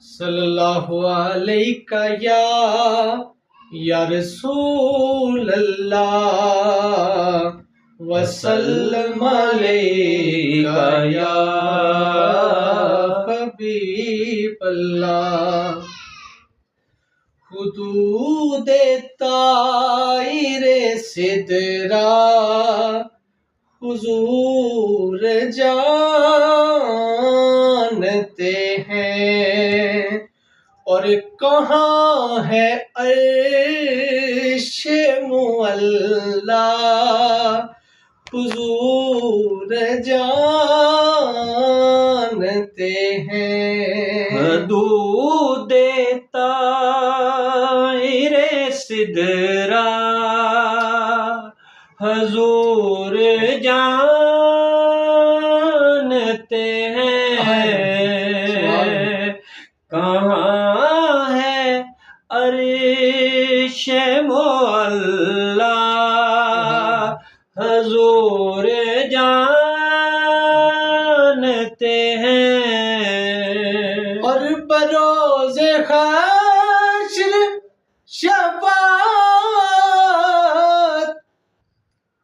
صلی اللہ علیہ یا رسول اللہ وسلم علیکہ یا حبیب اللہ۔ حدود طائر سدرہ حضور جانتے ہیں، اور کہاں ہے عرش معلیٰ حضور جانتے ہیں۔ حدود طائر سدرہ حضور جانتے ہیں، کہاں ہے عرش معلیٰ حضور جانتے ہیں۔ اور بروز حشر شفاعت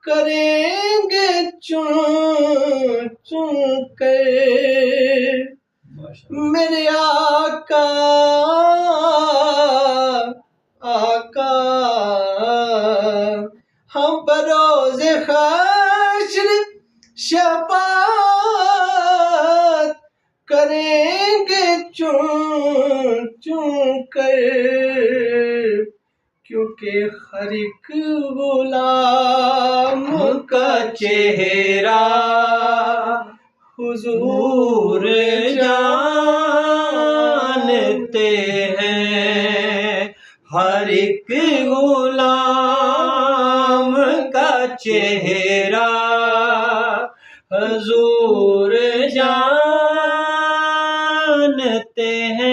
کریں گے چن چن کر میرے آقا آقا۔ ہم بروز حشر شفاعت کریں گے چن چن کر، کیونکہ ہر ایک غلام کا چہرہ حضور جانتے ہیں، ہر ایک غلام کا چہرہ حضور جانتے ہیں۔